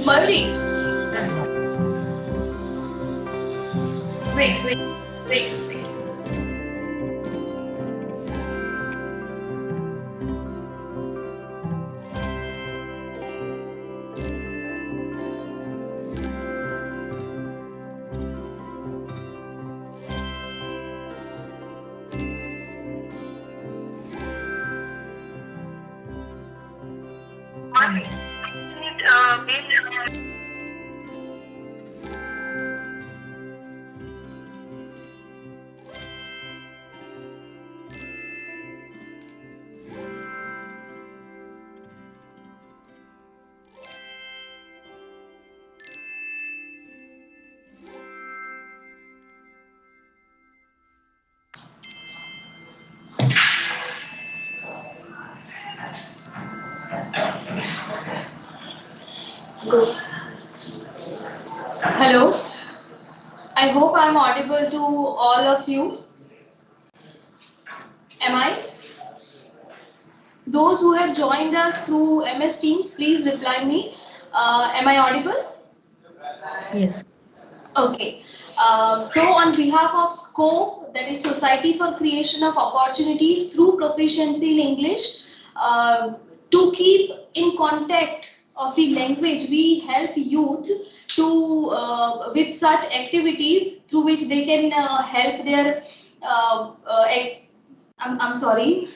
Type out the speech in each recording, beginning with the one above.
Mayuri. Wait. Go. Hello. I hope I am audible to all of you. Am I? Those who have joined us through MS Teams, please reply me. Am I audible? Yes. Okay. So on behalf of 𝐒𝐂𝐎𝐏, that is Society for Creation of Opportunities through Proficiency in English, to keep in contact of the language, we help youth to with such activities through which they can help their I'm sorry.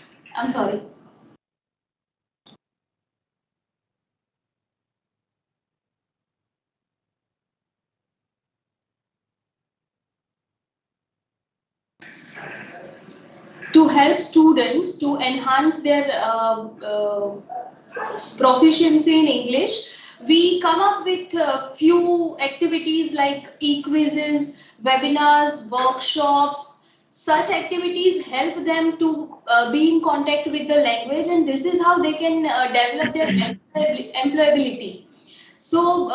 To help students to enhance their proficiency in English, we come up with a few activities like e-quizzes, webinars, workshops. Such activities help them to be in contact with the language, and this is how they can develop their employability. So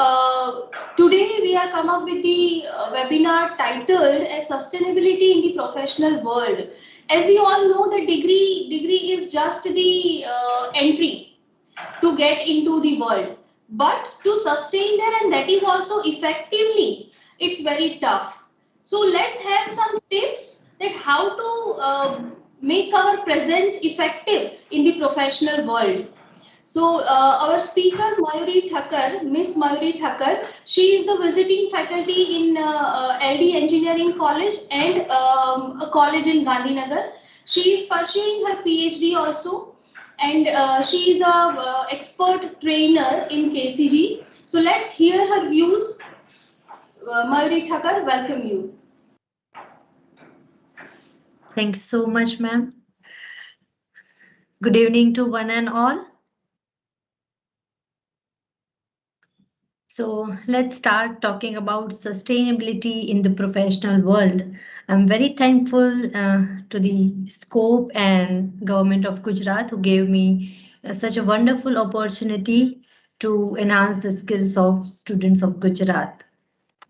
today we are come up with the webinar titled as Sustainability in the Professional World. As we all know, the degree is just the entry to get into the world, but to sustain there, and that is also effectively, it's very tough. So let's have some tips that how to make our presence effective in the professional world. So our speaker Mayuri Thakar, Miss Mayuri Thakar, she is the visiting faculty in LD Engineering College and a college in Gandhinagar. She is pursuing her PhD also, and she is a expert trainer in KCG. So let's hear her views. Mayuri Thakar, welcome you. Thank you so much, ma'am. Good evening to one and all. So let's start talking about sustainability in the professional world. I'm very thankful to the 𝐒𝐂𝐏 and government of Gujarat who gave me such a wonderful opportunity to enhance the skills of students of Gujarat,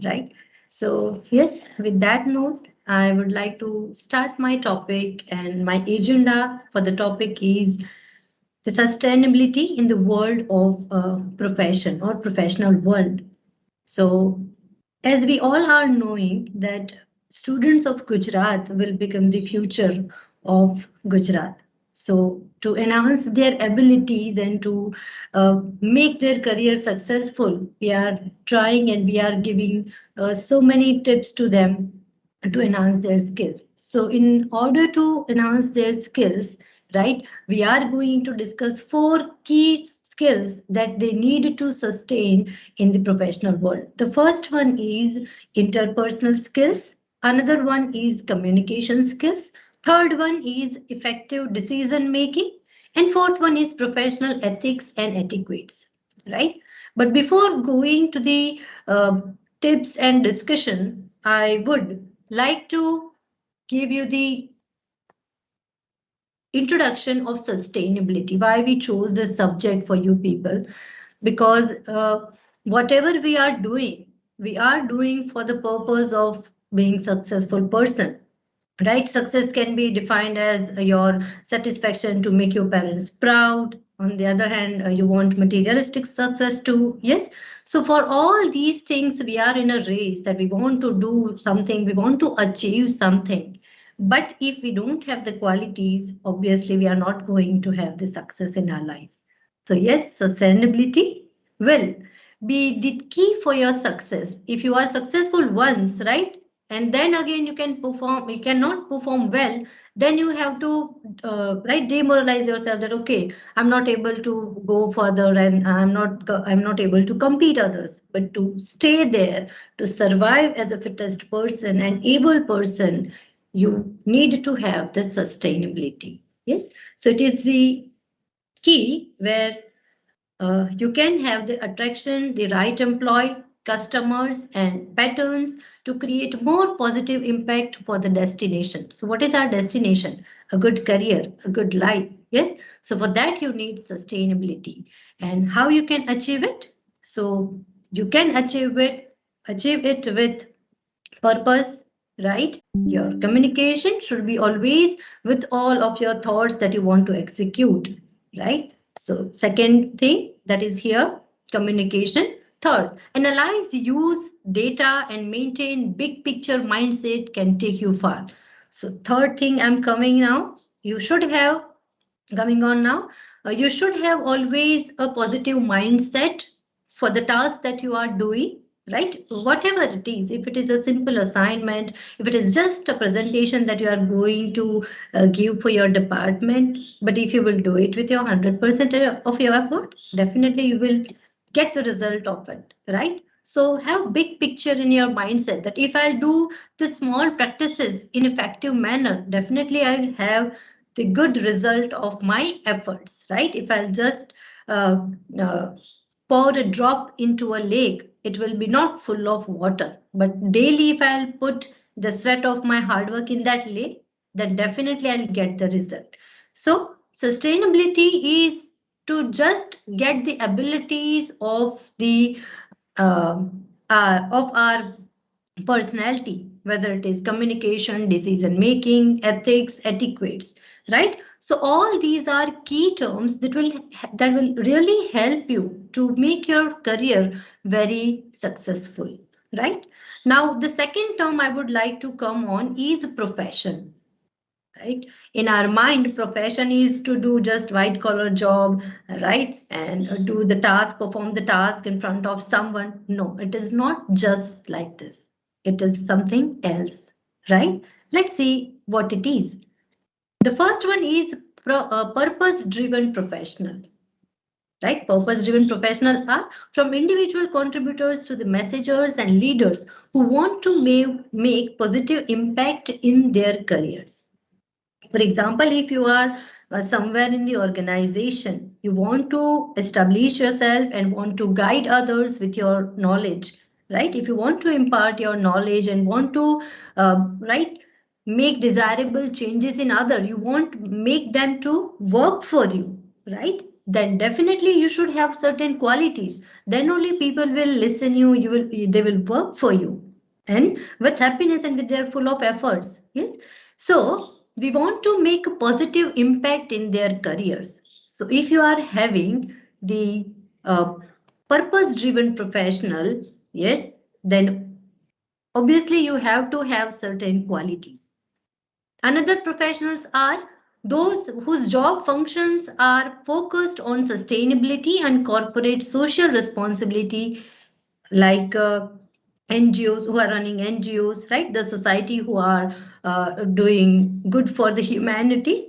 right? So yes, with that note, I would like to start my topic, and my agenda for the topic is the sustainability in the world of profession or professional world. So, as we all are knowing that students of Gujarat will become the future of Gujarat. So to enhance their abilities and to make their career successful, we are trying and we are giving so many tips to them to enhance their skills. So in order to enhance their skills, right, we are going to discuss 4 key skills that they need to sustain in the professional world. The first one is interpersonal skills. Another one is communication skills. Third one is effective decision making. And fourth one is professional ethics and etiquettes, right? But before going to the tips and discussion, I would like to give you the introduction of sustainability, why we chose this subject for you people, because whatever we are doing for the purpose of being successful person, right? Success can be defined as your satisfaction to make your parents proud. On the other hand, you want materialistic success too. Yes. So for all these things, we are in a race that we want to do something, we want to achieve something. But if we don't have the qualities, obviously we are not going to have the success in our life. So yes, sustainability will be the key for your success. If you are successful once, right? And then again you cannot perform well, then you have to right, demoralize yourself that okay, I'm not able to go further and I'm not able to compete others. But to stay there, to survive as a fittest person and able person, you need to have the sustainability. Yes, so it is the key where you can have the attraction, the right employee, customers and patterns to create more positive impact for the destination. So what is our destination? A good career, a good life. Yes. So for that you need sustainability. And how you can achieve it? So you can achieve it with purpose, right? Your communication should be always with all of your thoughts that you want to execute, right? So second thing that is here, communication. Third, analyze, use data and maintain big picture mindset can take you far. So third thing I'm coming now, you should have coming on now, you should have always a positive mindset for the task that you are doing, right? Whatever it is, if it is a simple assignment, if it is just a presentation that you are going to give for your department, but if you will do it with your 100% of your effort, definitely you will get the result of it, right? So have big picture in your mindset that if I'll do the small practices in effective manner, definitely I'll have the good result of my efforts, right? If I'll just pour a drop into a lake, it will be not full of water. But daily, if I'll put the sweat of my hard work in that lake, then definitely I'll get the result. So sustainability is to just get the abilities of our personality, whether it is communication, decision making, ethics, etiquettes, right? So all these are key terms that will really help you to make your career very successful, right? Now the second term I would like to come on is profession. Right? In our mind, profession is to do just white collar job, right? And do the task, perform the task in front of someone. No, it is not just like this. It is something else, right? Let's see what it is. The first one is purpose-driven professional. Right? Purpose-driven professionals are from individual contributors to the messengers and leaders who want to make positive impact in their careers. For example, if you are somewhere in the organization, you want to establish yourself and want to guide others with your knowledge, right? If you want to impart your knowledge and want to, right, make desirable changes in others, you want make them to work for you, right? Then definitely you should have certain qualities. Then only people will listen you. They will work for you. and with happiness and with their full of efforts. Yes. So we want to make a positive impact in their careers. So if you are having the purpose-driven professional, yes, then obviously you have to have certain qualities. Another professionals are those whose job functions are focused on sustainability and corporate social responsibility, like NGOs who are running NGOs, right? The society who are doing good for the humanities.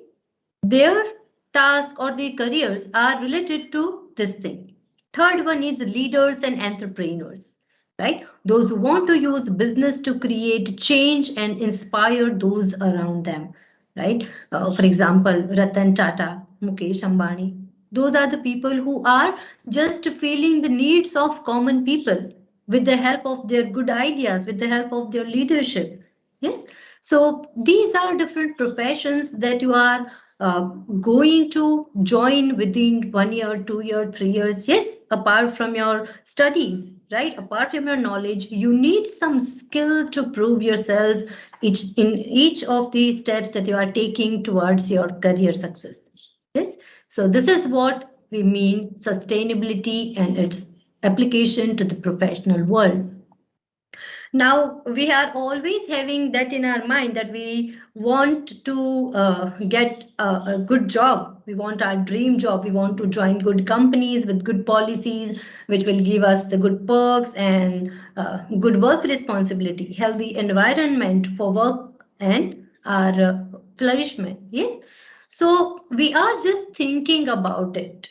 Their task or their careers are related to this thing. Third one is leaders and entrepreneurs, right? Those who want to use business to create change and inspire those around them, right? For example, Ratan Tata, Mukesh Ambani. Those are the people who are just feeling the needs of common people with the help of their good ideas, with the help of their leadership. Yes. So these are different professions that you are uh, going to join within 1 year, 2 year, 3 years. Yes, apart from your studies, right? Apart from your knowledge, you need some skill to prove yourself in each of the steps that you are taking towards your career success. Yes, so this is what we mean sustainability and its application to the professional world. Now we are always having that in our mind that we want to get a good job. We want our dream job. We want to join good companies with good policies, which will give us the good perks and good work responsibility, healthy environment for work and our flourishment. Yes. So we are just thinking about it,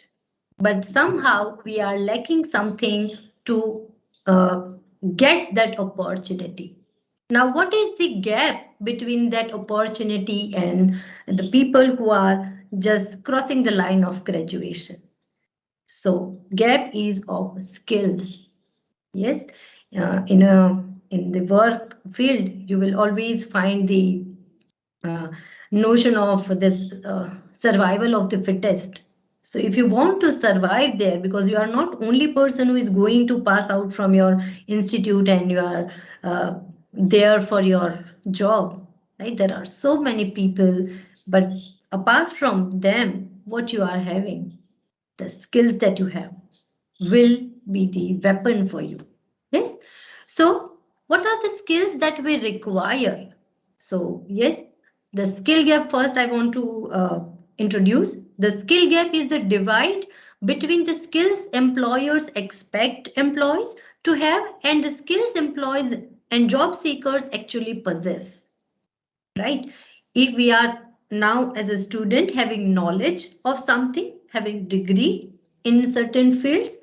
but somehow we are lacking something to get that opportunity. Now, what is the gap between that opportunity and the people who are just crossing the line of graduation? So gap is of skills. Yes, in the work field, you will always find the notion of this survival of the fittest. So if you want to survive there, because you are not only person who is going to pass out from your institute and you are there for your job, right? There are so many people, but apart from them, what you are having, the skills that you have will be the weapon for you. Yes. So what are the skills that we require? So yes, the skill gap first I want to introduce. The skill gap is the divide between the skills employers expect employees to have and the skills employees and job seekers actually possess. Right? If we are now as a student having knowledge of something, having degree in certain fields,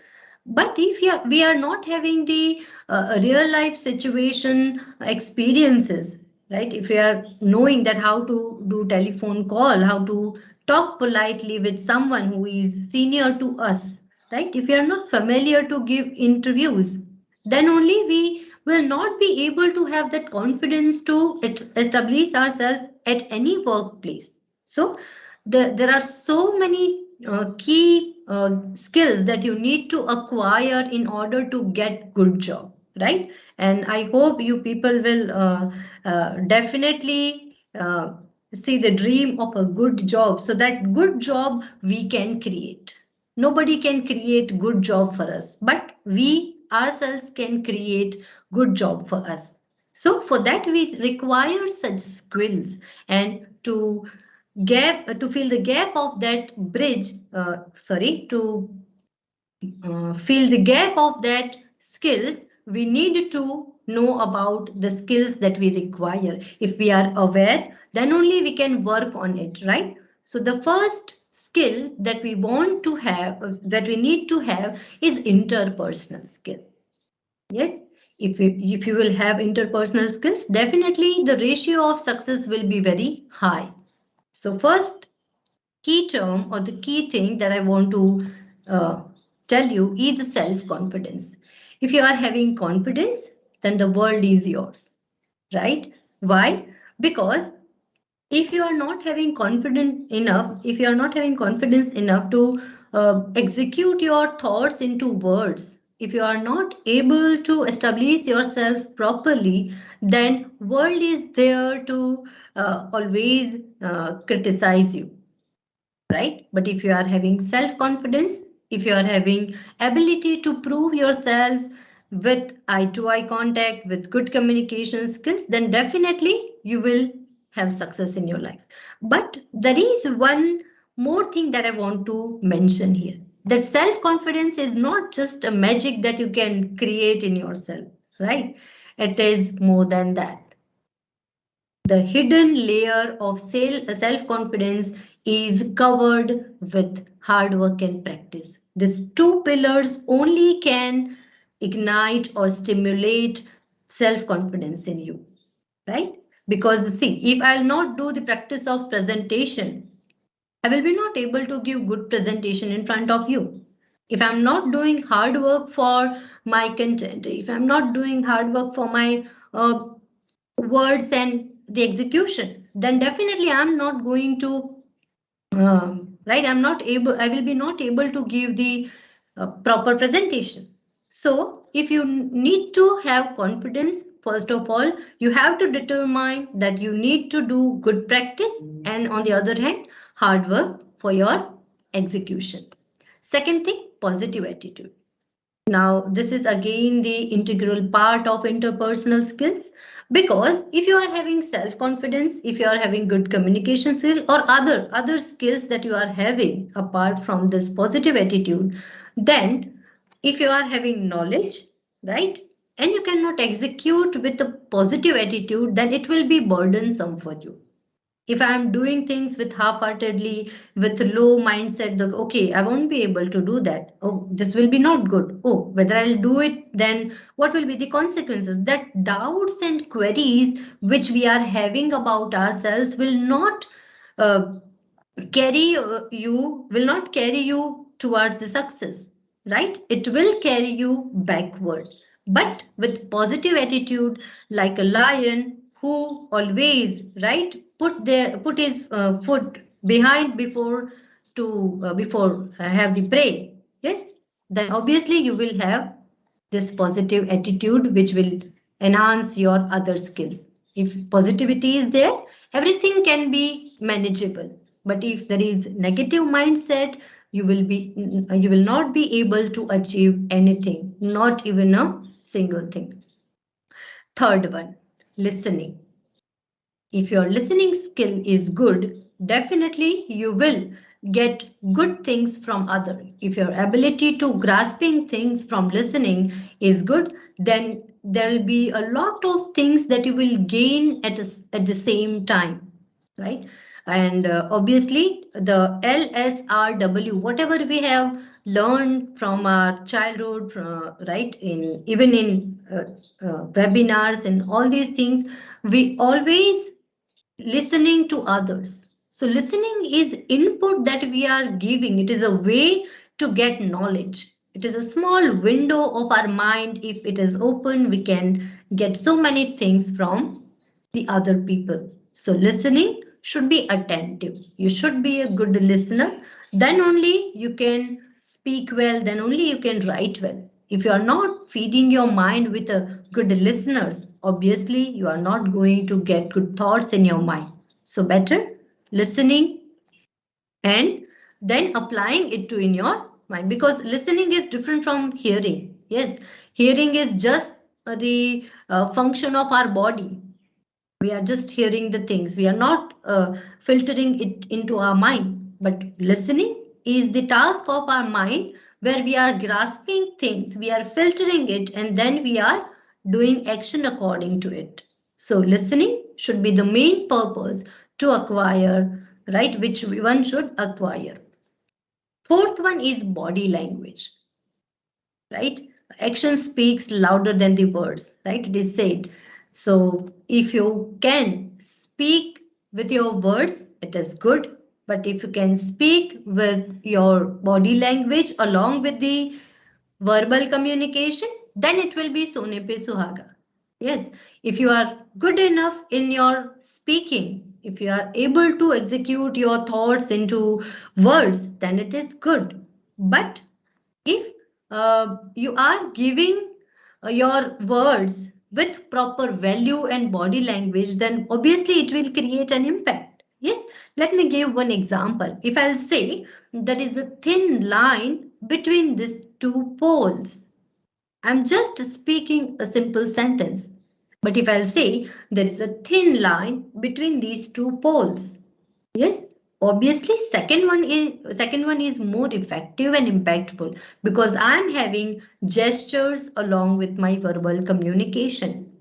but if we are not having the real life situation experiences, right? If we are knowing that how to do telephone call, how to talk politely with someone who is senior to us, right? If we are not familiar to give interviews, then only we will not be able to have that confidence to establish ourselves at any workplace. So there are so many key skills that you need to acquire in order to get good job, right? And I hope you people will definitely see the dream of a good job, so that good job we can create. Nobody can create good job for us, but we ourselves can create good job for us. So for that we require such skills, and to fill the gap of that bridge, to fill the gap of that skills, we need to know about the skills that we require. If we are aware, then only we can work on it, right? So the first skill that we want to have, that we need to have, is interpersonal skill. Yes, if you will have interpersonal skills, definitely the ratio of success will be very high. So first key term or the key thing that I want to tell you is self-confidence. If you are having confidence, then the world is yours, right? Why? Because if you are not having confidence enough, to execute your thoughts into words, If you are not able to establish yourself properly, then world is there to always criticize you, right? But if you are having self-confidence, if you are having ability to prove yourself with eye-to-eye contact, with good communication skills, then definitely you will have success in your life. But there is one more thing that I want to mention here. That self-confidence is not just a magic that you can create in yourself, right? It is more than that. The hidden layer of self-confidence is covered with hard work and practice. These two pillars only can ignite or stimulate self-confidence in you, right? Because see, if I'll not do the practice of presentation, I will be not able to give good presentation in front of you. If I'm not doing hard work for my content, if I'm not doing hard work for my words and the execution, then definitely I'm not going to right. I will be not able to give the proper presentation. So if you need to have confidence, first of all, you have to determine that you need to do good practice, and on the other hand, hard work for your execution. Second thing, positive attitude. Now, this is again the integral part of interpersonal skills, because if you are having self-confidence, if you are having good communication skills or other skills that you are having apart from this positive attitude, then if you are having knowledge, right, and you cannot execute with a positive attitude, then it will be burdensome for you. If I'm doing things with half-heartedly, with low mindset, that okay, I won't be able to do that. Oh, this will be not good. Oh, whether I'll do it, then what will be the consequences? That doubts and queries which we are having about ourselves will not uh, will not carry you towards the success, right? It will carry you backward. But with positive attitude, like a lion who always, right, put his foot behind before have the prey, yes, then obviously you will have this positive attitude which will enhance your other skills. If positivity is there, everything can be manageable. But if there is negative mindset, you will not be able to achieve anything, not even a single thing. Third one, listening. If your listening skill is good, definitely you will get good things from other. If your ability to grasping things from listening is good, then there will be a lot of things that you will gain at the same time, right? And obviously the LSRW, whatever we have learned from our childhood, right, in even in webinars and all these things, we always listening to others. So listening is input that we are giving. It is a way to get knowledge. It is a small window of our mind. If it is open, we can get so many things from the other people. So listening should be attentive. You should be a good listener. Then only you can speak well. Then only you can write well. If you are not feeding your mind with a good listeners, obviously you are not going to get good thoughts in your mind. So better listening and then applying it to in your mind, because listening is different from hearing. Yes, hearing is just the function of our body. We are just hearing the things. We are not filtering it into our mind. But listening is the task of our mind, where we are grasping things, we are filtering it, and then we are doing action according to it. So listening should be the main purpose to acquire, right, which one should acquire. Fourth one is body language, right? Action speaks louder than the words, right? It is said. So if you can speak with your words, it is good. But if you can speak with your body language along with the verbal communication, then it will be Sone Pe Suhaga. Yes, if you are good enough in your speaking, if you are able to execute your thoughts into words, then it is good. But if you are giving your words with proper value and body language, then obviously it will create an impact. Yes, let me give one example. If I'll say there is a thin line between these two poles, I'm just speaking a simple sentence. But if I'll say there is a thin line between these two poles, yes, obviously second one is more effective and impactful because I'm having gestures along with my verbal communication.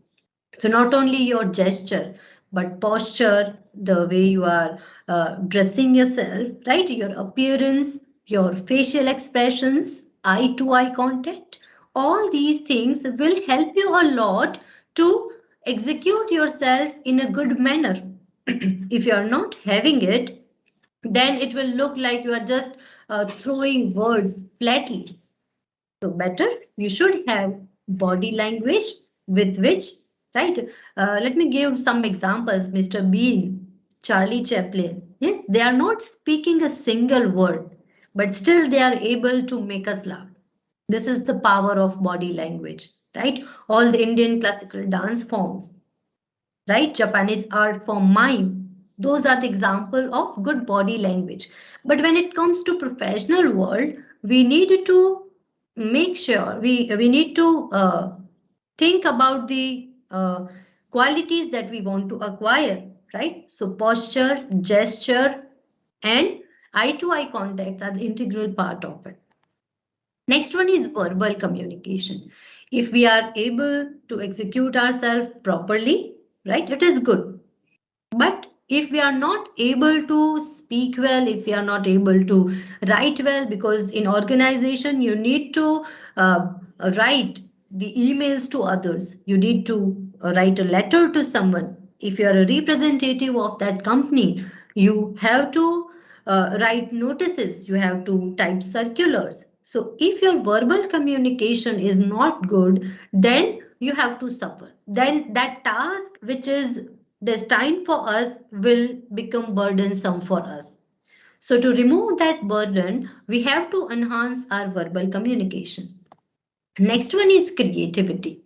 So not only your gesture, but posture, the way you are dressing yourself, right? Your appearance, your facial expressions, eye to eye contact, all these things will help you a lot to execute yourself in a good manner. If you are not having it, then it will look like you are just throwing words flatly. So better you should have body language with which, right? Let me give some examples. Mr. Bean, Charlie Chaplin. Yes, they are not speaking a single word, but still they are able to make us laugh. This is the power of body language, right? All the Indian classical dance forms, right? Japanese art form mime. Those are the example of good body language. But when it comes to professional world, we need to make sure we need to think about the qualities that we want to acquire, right? So posture, gesture, and eye to eye contacts are the integral part of it. Next one is verbal communication. If we are able to execute ourselves properly, right, it is good. But if we are not able to speak well, if we are not able to write well, because in organization you need to write the emails to others, you need to write a letter to someone. If you are a representative of that company, you have to write notices, you have to type circulars. So if your verbal communication is not good, then you have to suffer. Then that task which is destined for us will become burdensome for us. So to remove that burden, we have to enhance our verbal communication. Next one is creativity.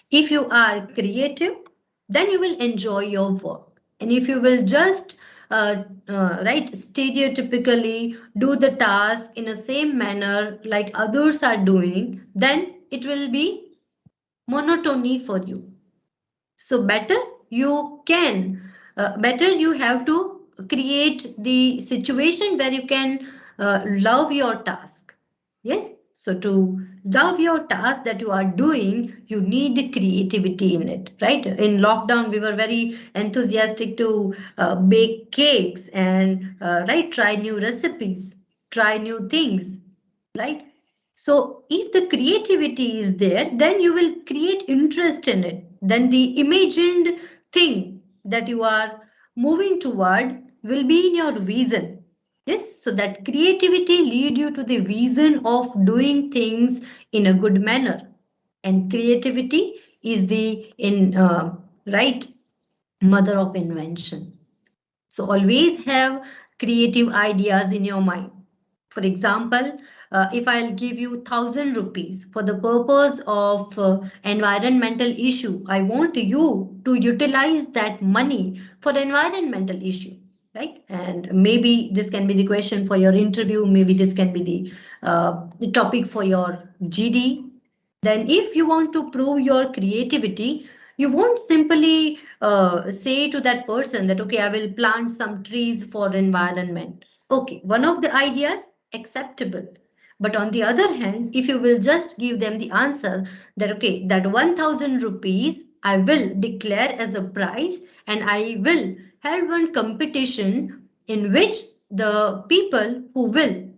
If you are creative, then you will enjoy your work. And if you will just right, stereotypically do the task in the same manner like others are doing, then it will be monotony for you. So better you have to create the situation where you can love your task. Yes. So to love your task that you are doing, you need creativity in it, right? In lockdown, we were very enthusiastic to bake cakes and right, try new recipes, try new things, right? So if the creativity is there, then you will create interest in it. Then the imagined thing that you are moving toward will be in your vision. Yes, so that creativity lead you to the vision of doing things in a good manner. And creativity is the right mother of invention. So always have creative ideas in your mind. For example, if I'll give you 1,000 rupees for the purpose of environmental issue, I want you to utilize that money for the environmental issue, right? And maybe this can be the question for your interview. Maybe this can be the topic for your GD. Then if you want to prove your creativity, you won't simply say to that person that, okay, I will plant some trees for environment. Okay, one of the ideas acceptable. But on the other hand, if you will just give them the answer that, okay, that 1,000 rupees I will declare as a prize and I will have one competition in which the people who will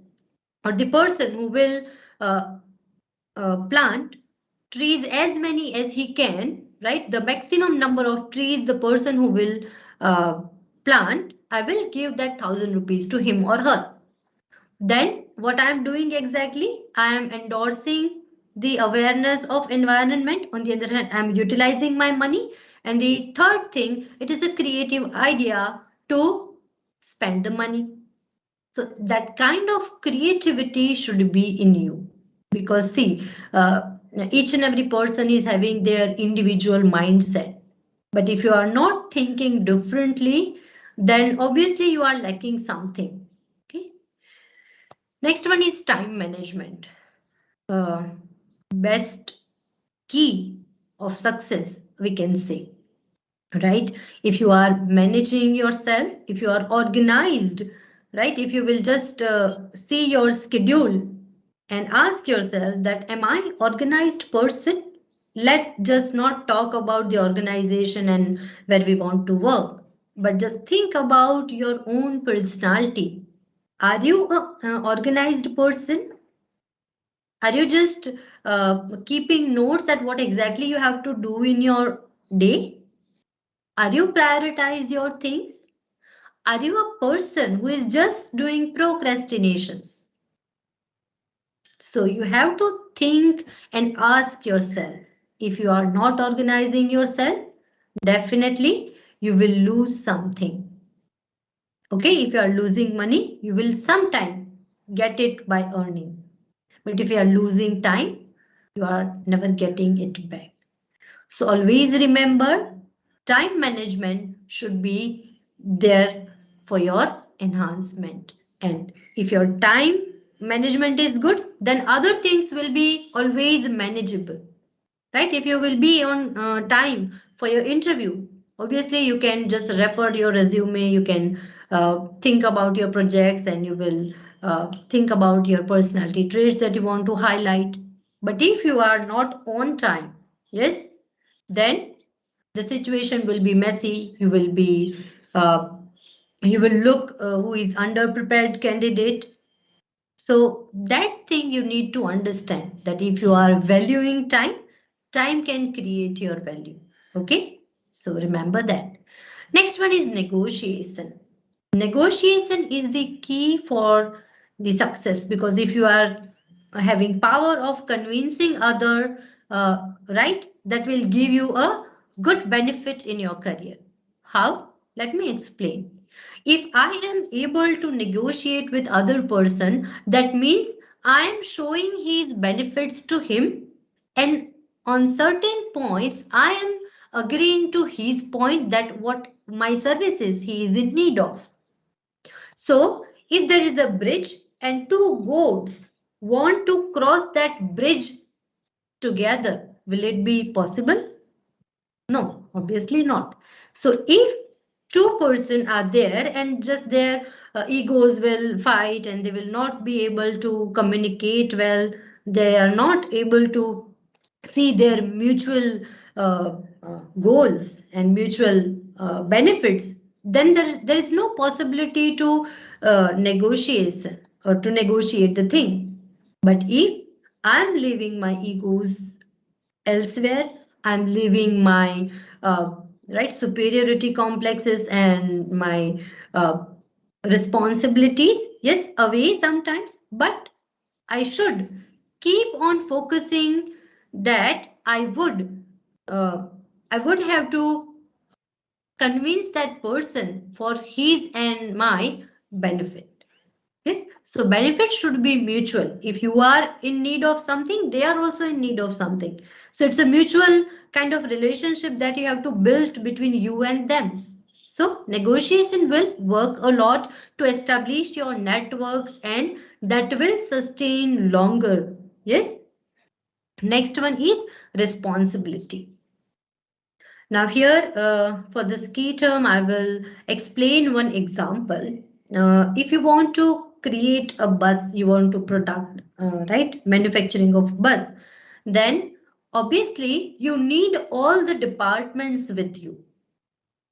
or the person who will plant trees as many as he can, right? The maximum number of trees the person who will plant, I will give that 1,000 rupees to him or her. Then what I am doing exactly? I am endorsing the awareness of environment. On the other hand, I am utilizing my money. And the third thing, it is a creative idea to spend the money. So that kind of creativity should be in you. Because see, each and every person is having their individual mindset. But if you are not thinking differently, then obviously you are lacking something. Okay. Next one is time management. Best key of success, we can say. Right? If you are managing yourself, if you are organized, right? If you will just see your schedule and ask yourself that, am I organized person? Let just not talk about the organization and where we want to work, but just think about your own personality. Are you an organized person? Are you just keeping notes that what exactly you have to do in your day? Are you prioritize your things? Are you a person who is just doing procrastinations? So you have to think and ask yourself, if you are not organizing yourself, definitely you will lose something. Okay, if you are losing money, you will sometime get it by earning. But if you are losing time, you are never getting it back. So always remember, time management should be there for your enhancement. And if your time management is good, then other things will be always manageable. Right? If you will be on time for your interview, obviously you can just refer your resume, you can think about your projects, and you will think about your personality traits that you want to highlight. But if you are not on time, yes, then the situation will be messy. You will be you will look who is underprepared candidate. So that thing you need to understand, that if you are valuing time, time can create your value. Okay, so remember that. Next one is negotiation. Negotiation is the key for the success, because if you are having power of convincing other, right, that will give you a good benefit in your career. How? Let me explain. If I am able to negotiate with other person, that means I am showing his benefits to him, and on certain points I am agreeing to his point that what my services he is in need of. So if there is a bridge and two goats want to cross that bridge together, will it be possible? No, obviously not. So if two person are there and just their egos will fight and they will not be able to communicate well, they are not able to see their mutual goals and mutual benefits, then there is no possibility to negotiation or to negotiate the thing. But if I'm leaving my egos elsewhere, I'm leaving my right superiority complexes and my responsibilities, yes, away sometimes, but I should keep on focusing that I would have to convince that person for his and my benefit. Yes, so benefit should be mutual. If you are in need of something, they are also in need of something. So it's a mutual kind of relationship that you have to build between you and them. So negotiation will work a lot to establish your networks, and that will sustain longer. Yes. Next one is responsibility. Now here for this key term, I will explain one example. If you want to create a bus, you want to product, right, manufacturing of bus, then obviously you need all the departments with you.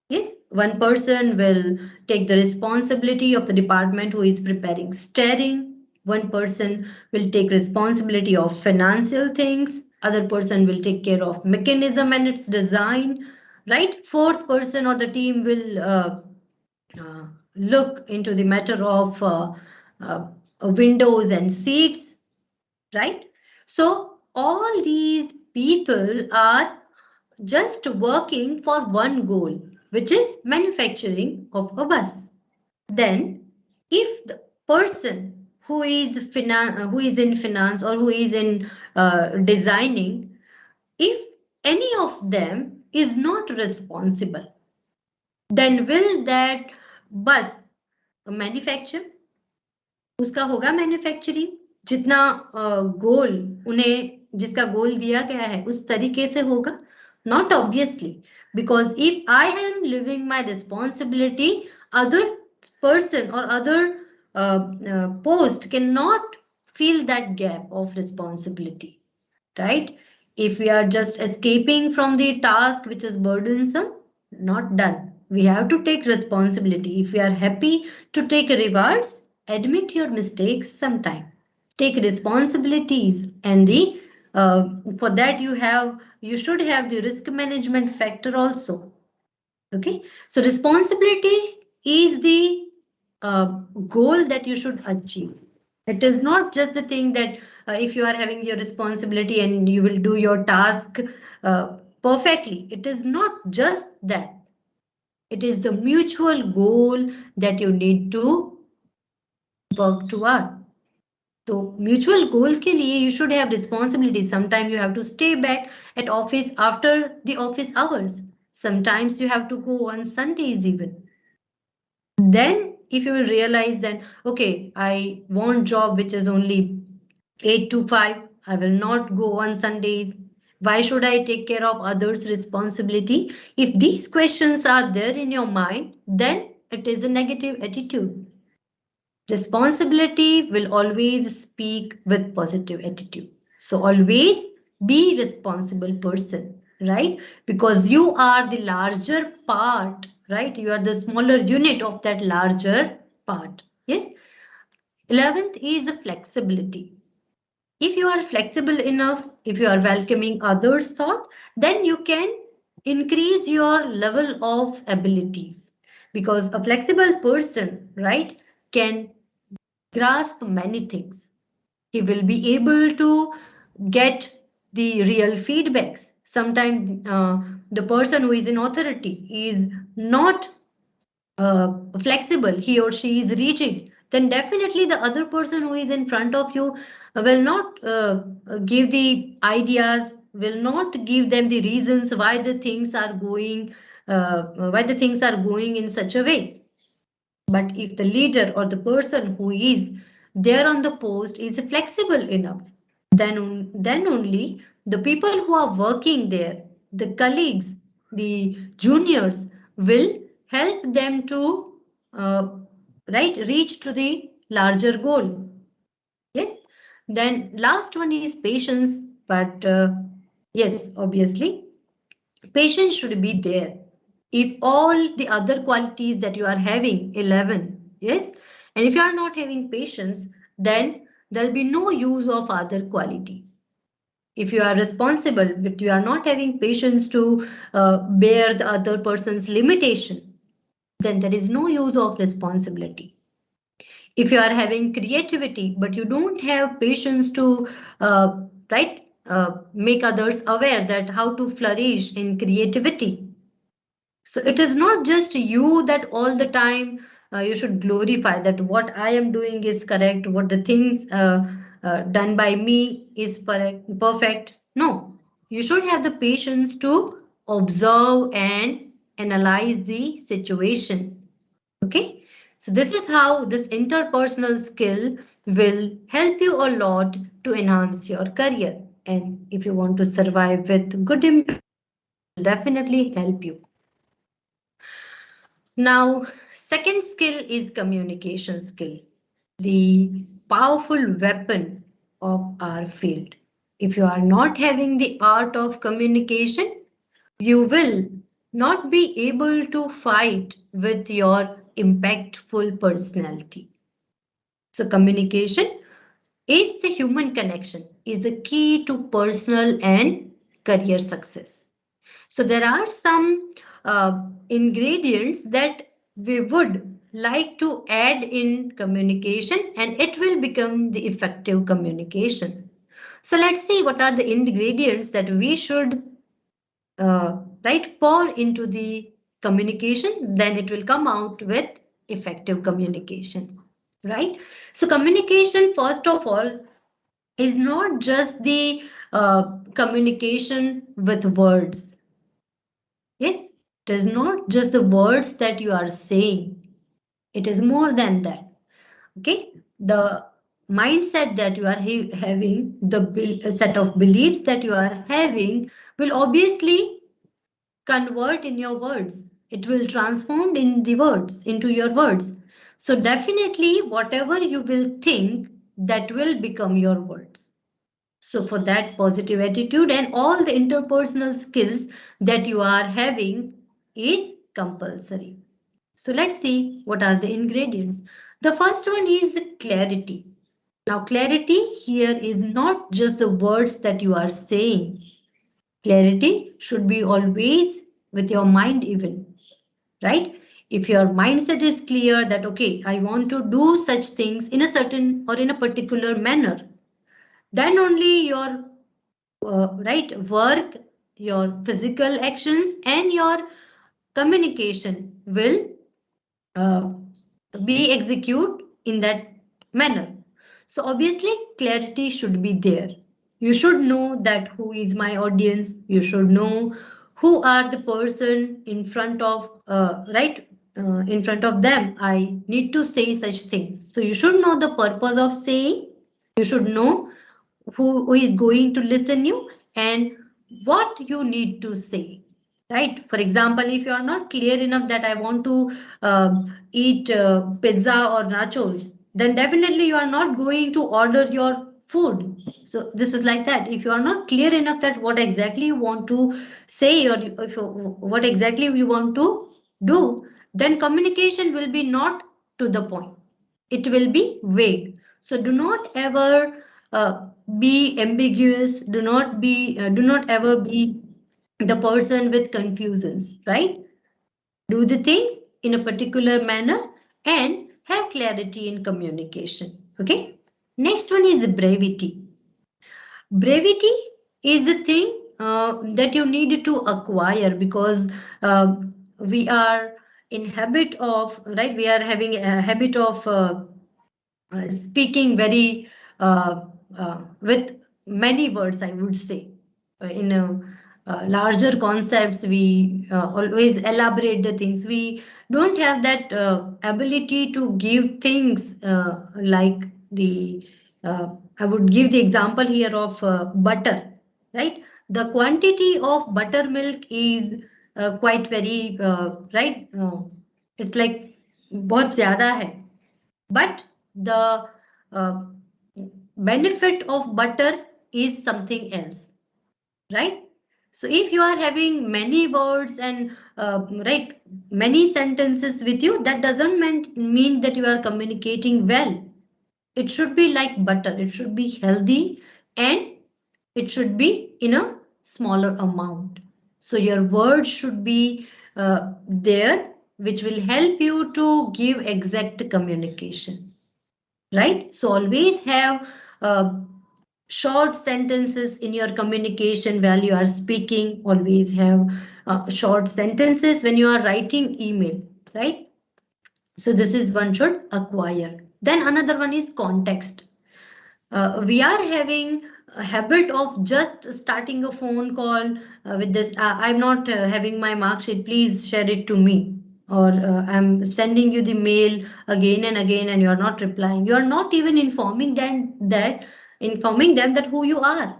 Yes, one person will take the responsibility of the department who is preparing steering. One person will take responsibility of financial things. Other person will take care of mechanism and its design. Right? Fourth person or the team will look into the matter of windows and seats. Right? So all these people are just working for one goal, which is manufacturing of a bus. Then if the person who is in finance or who is in designing, if any of them is not responsible, then will that bus manufacture? उसका होगा manufacturing? जितना गोल उन्हें जिसका गोल दिया गया है उस तरीके से होगा? Not obviously, because if I am living my responsibility, other person or other post cannot fill that gap of responsibility, right? If we are just escaping from the task which is burdensome, not done. We have to take responsibility. If we are happy to take rewards, admit your mistakes sometime. Take responsibilities, and for that you should have the risk management factor also. Okay, so responsibility is the goal that you should achieve. It is not just the thing that if you are having your responsibility and you will do your task perfectly. It is not just that. It is the mutual goal that you need to work toward. So mutual goal के लिए you should have responsibility. Sometimes you have to stay back at office after the office hours. Sometimes you have to go on Sundays even. Then if you will realize that, okay, I want job which is only 8 to 5. I will not go on Sundays. Why should I take care of others' responsibility? If these questions are there in your mind, then it is a negative attitude. Responsibility will always speak with positive attitude. So always be responsible person, right? Because you are the larger part, right? You are the smaller unit of that larger part. Yes. 11th is the flexibility. If you are flexible enough, if you are welcoming others' thought, then you can increase your level of abilities. Because a flexible person, right, can grasp many things. He will be able to get the real feedbacks. Sometimes the person who is in authority is not flexible, he or she is rigid, then definitely the other person who is in front of you will not give the ideas, will not give them the reasons why the things are going in such a way. But if the leader or the person who is there on the post is flexible enough, then only the people who are working there, the colleagues, the juniors, will help them to reach to the larger goal. Yes. Then last one is patience. But yes, obviously, patience should be there. If all the other qualities that you are having, 11, yes, and if you are not having patience, then there'll be no use of other qualities. If you are responsible, but you are not having patience to bear the other person's limitation, then there is no use of responsibility. If you are having creativity, but you don't have patience to make others aware that how to flourish in creativity. So it is not just you that all the time you should glorify that what I am doing is correct, what the things done by me is perfect. No, you should have the patience to observe and analyze the situation. Okay, so this is how this interpersonal skill will help you a lot to enhance your career. And if you want to survive with good impact, it will definitely help you. Now, second skill is communication skill, the powerful weapon of our field. If you are not having the art of communication, you will not be able to fight with your impactful personality. So communication is the human connection, is the key to personal and career success. So there are some ingredients that we would like to add in communication, and it will become the effective communication. So let's see what are the ingredients that we should pour into the communication, then it will come out with effective communication. right? So communication, first of all, is not just the communication with words. Yes, it is not just the words that you are saying. It is more than that. Okay, the mindset that you are having, the set of beliefs that you are having will obviously convert in your words. It will transform in the words, into your words. So definitely whatever you will think, that will become your words. So for that positive attitude and all the interpersonal skills that you are having is compulsory. So let's see what are the ingredients. The first one is clarity. Now clarity here is not just the words that you are saying. Clarity should be always with your mind even, right? If your mindset is clear that, okay, I want to do such things in a certain or in a particular manner, then only your right work, your physical actions and your communication will be executed in that manner. So obviously clarity should be there. You should know that who is my audience. You should know who are the person in front of in front of them. I need to say such things. So you should know the purpose of saying. You should know who is going to listen you and what you need to say, right? For example, if you are not clear enough that I want to eat pizza or nachos, then definitely you are not going to order your food. So this is like that. If you are not clear enough that what exactly you want to say or if what exactly you want to do, then communication will be not to the point. It will be vague. So do not ever be ambiguous. Do not ever be the person with confusions, right? Do the things in a particular manner and have clarity in communication. Okay. Next one is brevity. Brevity is the thing that you need to acquire because we are in habit of, right? We are having a habit of speaking very with many words, I would say. In larger concepts, we always elaborate the things. We don't have that ability to give things like the, I would give the example here of butter, right? The quantity of buttermilk is quite very, right? It's like बहुत ज़्यादा है. But the uh, benefit of butter is something else, right? So if you are having many words and right many sentences with you, that doesn't mean that you are communicating well. It should be like butter. It should be healthy and it should be in a smaller amount. So your words should be there, which will help you to give exact communication, right? So always have short sentences in your communication while you are speaking. Always have short sentences when you are writing email, right? So this is one should acquire. Then another one is context. We are having a habit of just starting a phone call with this. I'm not having my mark sheet. Please share it to me. Or I'm sending you the mail again and again, and you are not replying. You are not even informing them that who you are.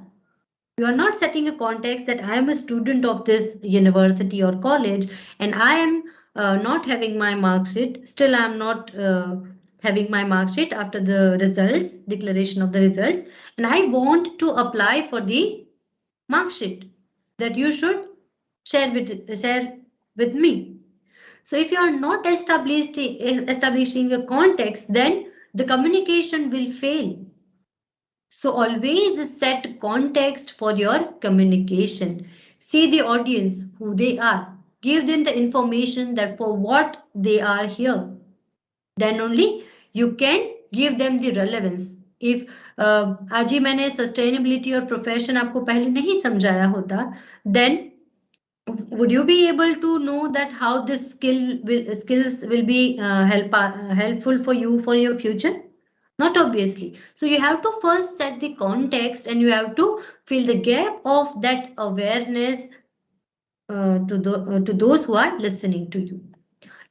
You are not setting a context that I am a student of this university or college, and I am not having my mark sheet. Still, I am not having my mark sheet after the results, declaration of the results, and I want to apply for the mark sheet that you should share with me. So if you are not establishing a context, then the communication will fail. So always set context for your communication. See the audience, who they are. Give them the information that for what they are here. Then only you can give them the relevance. If आज ही मैंने sustainability और profession आपको पहले नहीं समझाया होता, then would you be able to know that how this skills will be helpful for you for your future? Not obviously. So you have to first set the context and you have to fill the gap of that awareness to those who are listening to you.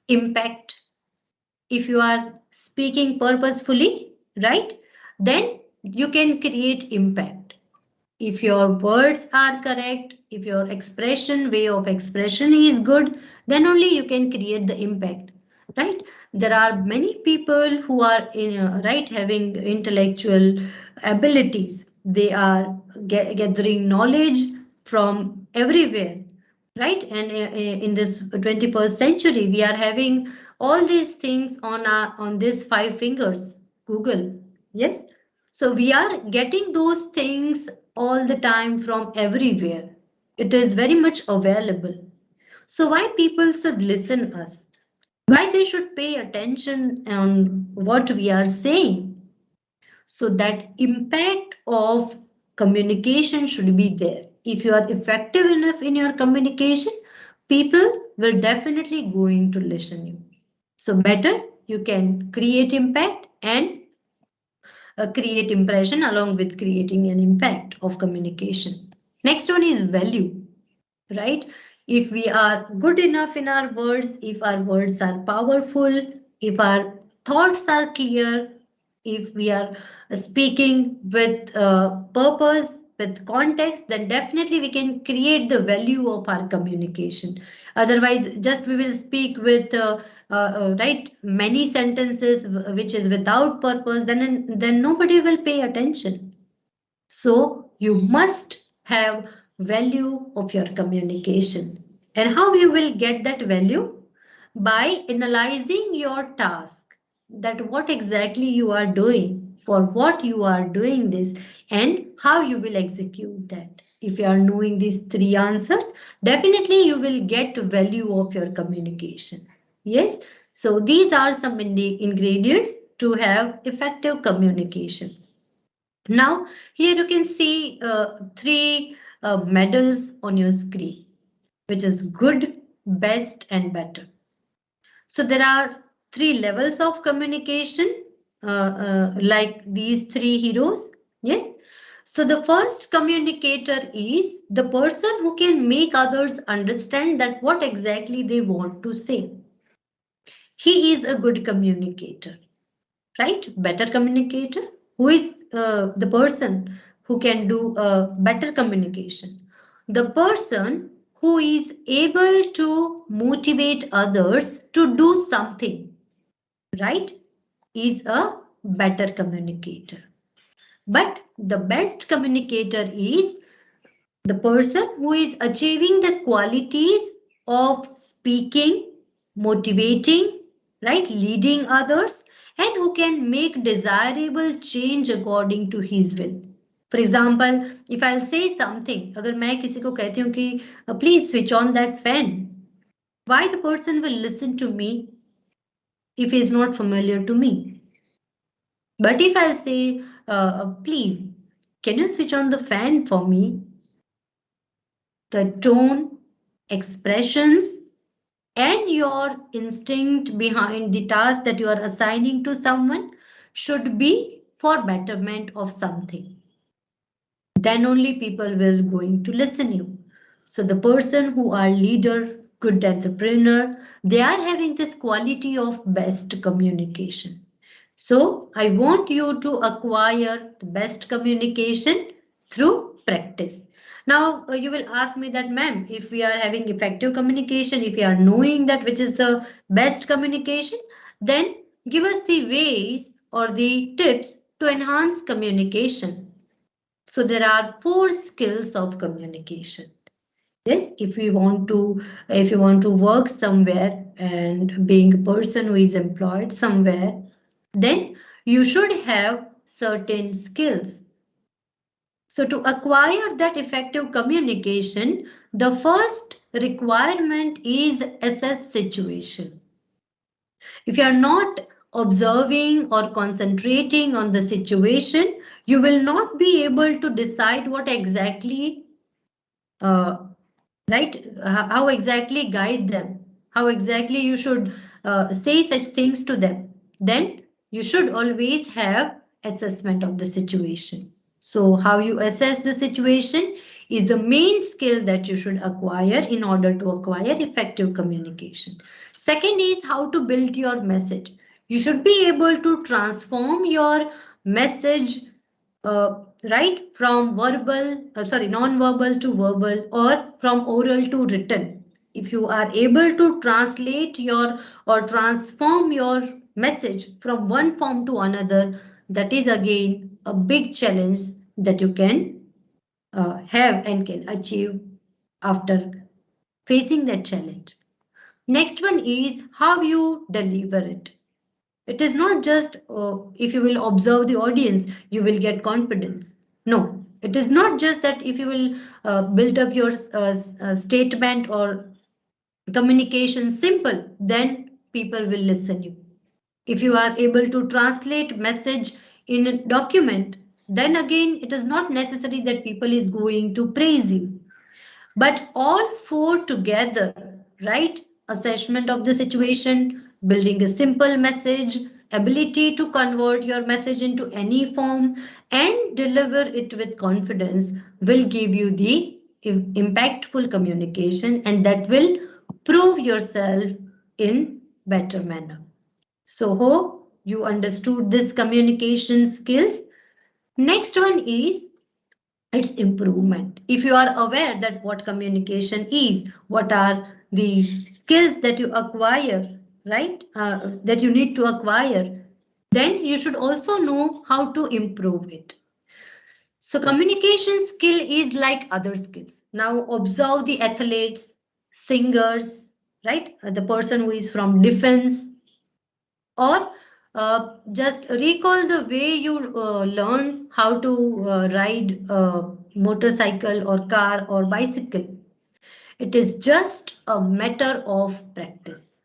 Impact. If you are speaking purposefully, right, then you can create impact. If your words are correct, if your way of expression is good, then only you can create the impact, right? There are many people who are having intellectual abilities. They are gathering knowledge from everywhere, right? And in this 21st century, we are having all these things on these 5 fingers, Google. Yes. So we are getting those things all the time from everywhere. It is very much available. So why people should listen us? Why they should pay attention on what we are saying? So that impact of communication should be there. If you are effective enough in your communication, people will definitely going to listen you. So better you can create impact and create impression along with creating an impact of communication. Next one is value, right? If we are good enough in our words, if our words are powerful, if our thoughts are clear, if we are speaking with purpose, with context, then definitely we can create the value of our communication. Otherwise, just we will speak with right many sentences which is without purpose, then nobody will pay attention. So you must have value of your communication. And how you will get that value? By analyzing your task, that what exactly you are doing, for what you are doing this, and how you will execute that. If you are knowing these 3 answers, definitely you will get value of your communication. Yes, so these are some ingredients to have effective communication. Now, here you can see 3 medals on your screen, which is good, best, and better. So there are 3 levels of communication, like these 3 heroes. Yes. So the first communicator is the person who can make others understand that what exactly they want to say. He is a good communicator, right? Better communicator. Who is the person who can do better communication? The person who is able to motivate others to do something, right, is a better communicator. But the best communicator is the person who is achieving the qualities of speaking, motivating, right, leading others, and who can make desirable change according to his will. For example, if I'll say something, अगर मैं किसी को कहती हूँ कि please switch on that fan, why the person will listen to me if he is not familiar to me? But if I'll say, please, can you switch on the fan for me? The tone, expressions, and your instinct behind the task that you are assigning to someone should be for betterment of something. Then only people will going to listen you. So the person who are leader, good entrepreneur, they are having this quality of best communication. So I want you to acquire the best communication through practice. Now you will ask me that, ma'am, if we are having effective communication, if we are knowing that which is the best communication, then give us the ways or the tips to enhance communication. So there are 4 skills of communication. Yes, if you want to work somewhere and being a person who is employed somewhere, then you should have certain skills. So to acquire that effective communication, the first requirement is assess situation. If you are not observing or concentrating on the situation, you will not be able to decide what exactly right? How exactly guide them? How exactly you should say such things to them? Then you should always have assessment of the situation. So how you assess the situation is the main skill that you should acquire in order to acquire effective communication. Second is how to build your message. You should be able to transform your message, right, from non-verbal to verbal, or from oral to written. If you are able to translate your or transform your message from one form to another, that is again a big challenge that you can have and can achieve after facing that challenge. Next one is how you deliver it. It is not just if you will observe the audience, you will get confidence. No, it is not just that if you will build up your statement or communication simple, then people will listen you. If you are able to translate message in a document, then again it is not necessary that people is going to praise you. But all four together, right? Assessment of the situation, building a simple message, ability to convert your message into any form and deliver it with confidence will give you the impactful communication, and that will prove yourself in better manner. So hope you understood this communication skills. Next one is its improvement. If you are aware that what communication is, what are the skills that you acquire, right, that you need to acquire, then you should also know how to improve it. So communication skill is like other skills. Now observe the athletes, singers, right, the person who is from defense, or just recall the way you learn how to ride a motorcycle or car or bicycle. It is just a matter of practice.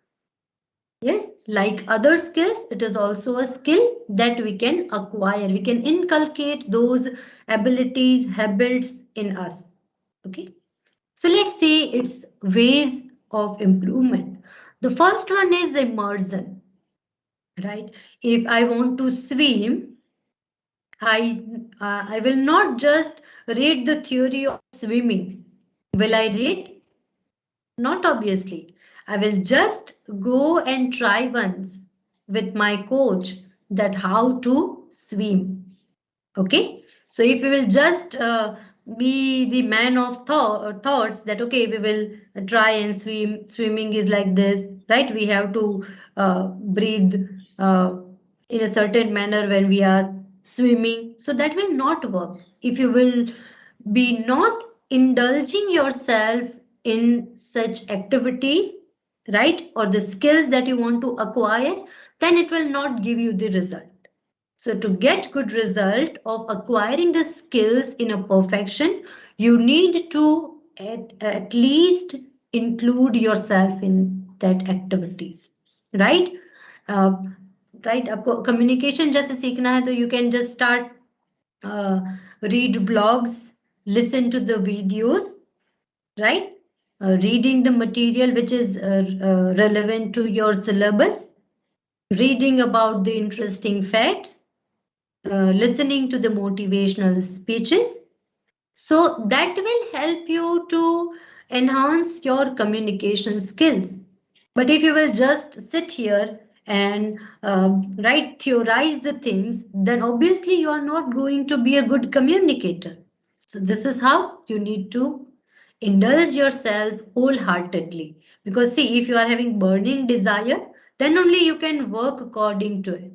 Yes, like other skills, it is also a skill that we can acquire. We can inculcate those abilities, habits in us. Okay, so let's see its ways of improvement. The first one is immersion. Right? If I want to swim, I will not just read the theory of swimming. Will I read? Not obviously. I will just go and try once with my coach that how to swim. Okay, so if we will just be the man of thoughts that okay, we will try and swim. Swimming is like this, right? We have to breathe in a certain manner when we are swimming. So that will not work. If you will be not indulging yourself in such activities, right, or the skills that you want to acquire, then it will not give you the result. So to get good result of acquiring the skills in a perfection, you need to at least include yourself in that activities, right? Right. आपको communication जैसे सीखना है तो you can just start read blogs, listen to the videos, right? Reading the material which is relevant to your syllabus, reading about the interesting facts, listening to the motivational speeches. So that will help you to enhance your communication skills. But if you will just sit here and theorize the things, then obviously you are not going to be a good communicator. So this is how you need to indulge yourself wholeheartedly. Because see, if you are having burning desire, then only you can work according to it.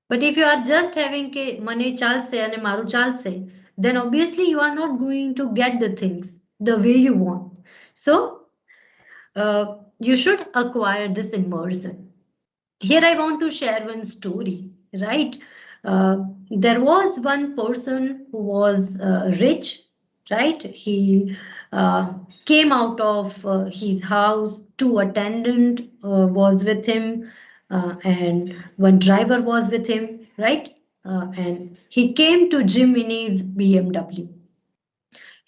But if you are just having ke mane chalse and maru chalse, then obviously you are not going to get the things the way you want. So you should acquire this immersion. Here I want to share one story, right? There was one person who was rich, right? He came out of his house, two attendant was with him, and one driver was with him, right? And he came to gym in his BMW.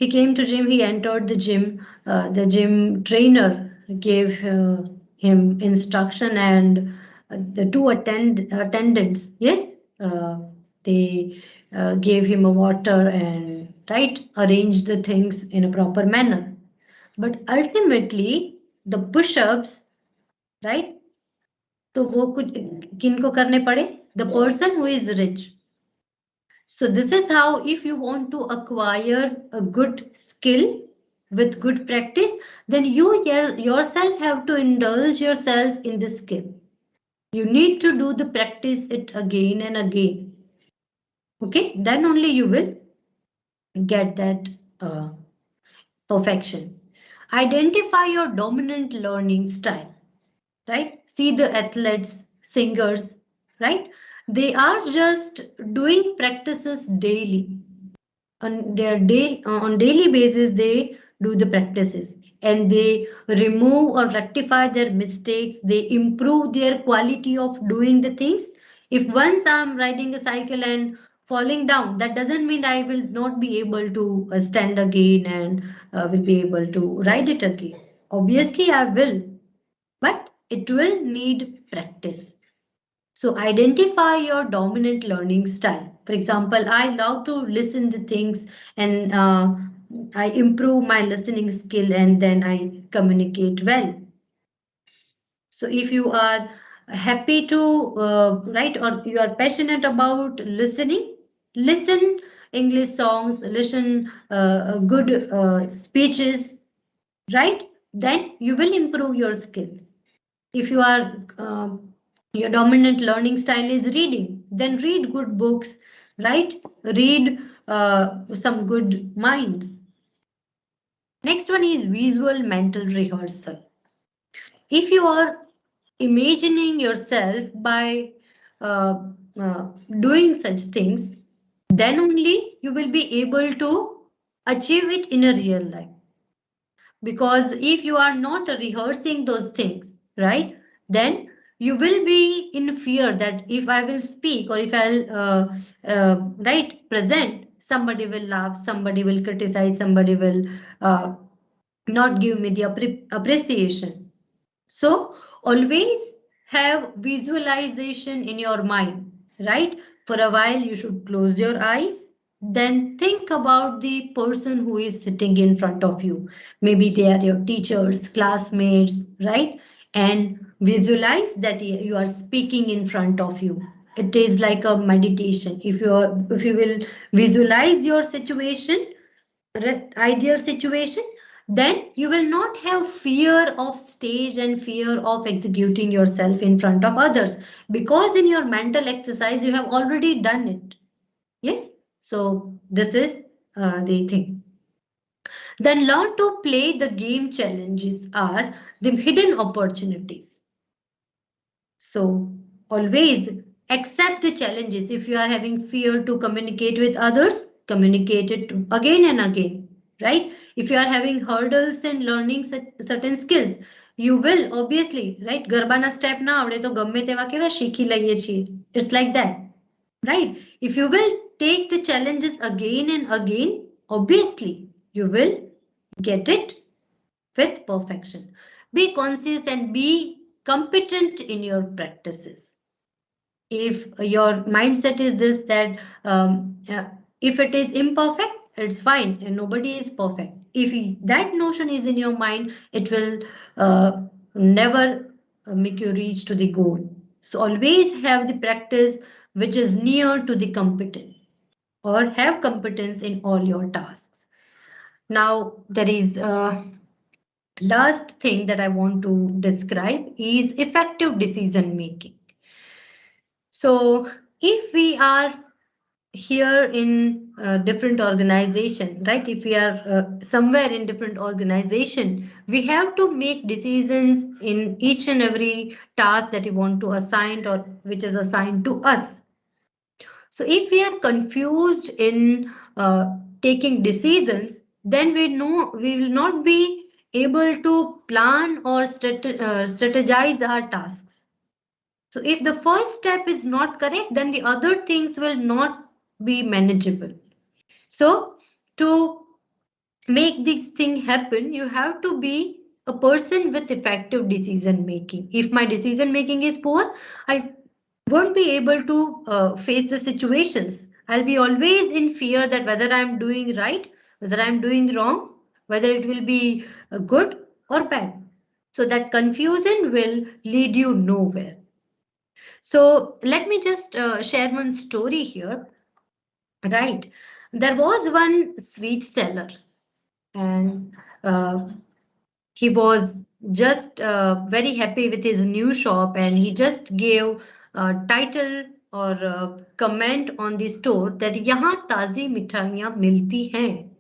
He came to gym, he entered the gym. The gym trainer gave him instruction, and the two attendants, yes, they gave him a water and arranged the things in a proper manner. But ultimately, the push-ups, right? तो वो कुछ किनको करने पड़े? The person who is rich. So this is how, if you want to acquire a good skill with good practice, then you yourself have to indulge yourself in the skill. You need to do the practice it again and again. Okay, then only you will get that perfection. Identify your dominant learning style, right? See the athletes, singers, right? They are just doing practices daily. On daily basis, they do the practices and they remove or rectify their mistakes. They improve their quality of doing the things. If once I'm riding a cycle and falling down, that doesn't mean I will not be able to stand again and will be able to ride it again. Obviously, I will, but it will need practice. So identify your dominant learning style. For example, I love to listen to things and I improve my listening skill and then I communicate well. So if you are happy to write or you are passionate about listening, listen English songs, listen good speeches, right? Then you will improve your skill. If you are your dominant learning style is reading, then read good books, right? Read some good minds. Next one is visual mental rehearsal. If you are imagining yourself by doing such things, then only you will be able to achieve it in a real life. Because if you are not rehearsing those things, right, then you will be in fear that if I will speak or if I'll present, somebody will laugh, somebody will criticize, somebody will not give me the appreciation. So always have visualization in your mind, right? For a while you should close your eyes. Then think about the person who is sitting in front of you. Maybe they are your teachers, classmates, right? And visualize that you are speaking in front of you. It is like a meditation. If you will visualize your situation, ideal situation, then you will not have fear of stage and fear of executing yourself in front of others, because in your mental exercise you have already done it. Yes, so this is the thing. Then learn to play the game. Challenges are the hidden opportunities. So always accept the challenges. If you are having fear to communicate with others, communicate it again and again, right? If you are having hurdles in learning certain skills, you will obviously, right? ગરબાના step ના આવડે તો ગમે તેવા કેવા શીખી લઈએ છીએ. It's like that, right? If you will take the challenges again and again, obviously you will get it with perfection. Be conscious and be competent in your practices. If your mindset is this, that if it is imperfect, it's fine and nobody is perfect. If that notion is in your mind, it will never make you reach to the goal. So always have the practice which is near to the competent, or have competence in all your tasks. Now there is last thing that I want to describe is effective decision making. So if we are here in a different organization, right? If we are somewhere in different organization, we have to make decisions in each and every task that we want to assign or which is assigned to us. So if we are confused in taking decisions, then we will not be able to plan or strategize our tasks. So if the first step is not correct, then the other things will not be manageable. So to make this thing happen, you have to be a person with effective decision making. If my decision making is poor, I won't be able to face the situations. I'll be always in fear that whether I'm doing right, whether I'm doing wrong, whether it will be good or bad. So that confusion will lead you nowhere. So let me just share one story here. Right. There was one sweet seller, and he was just very happy with his new shop, and he just gave a title or a comment on the store that यहाँ ताजी मिठाइयाँ मिलती हैं,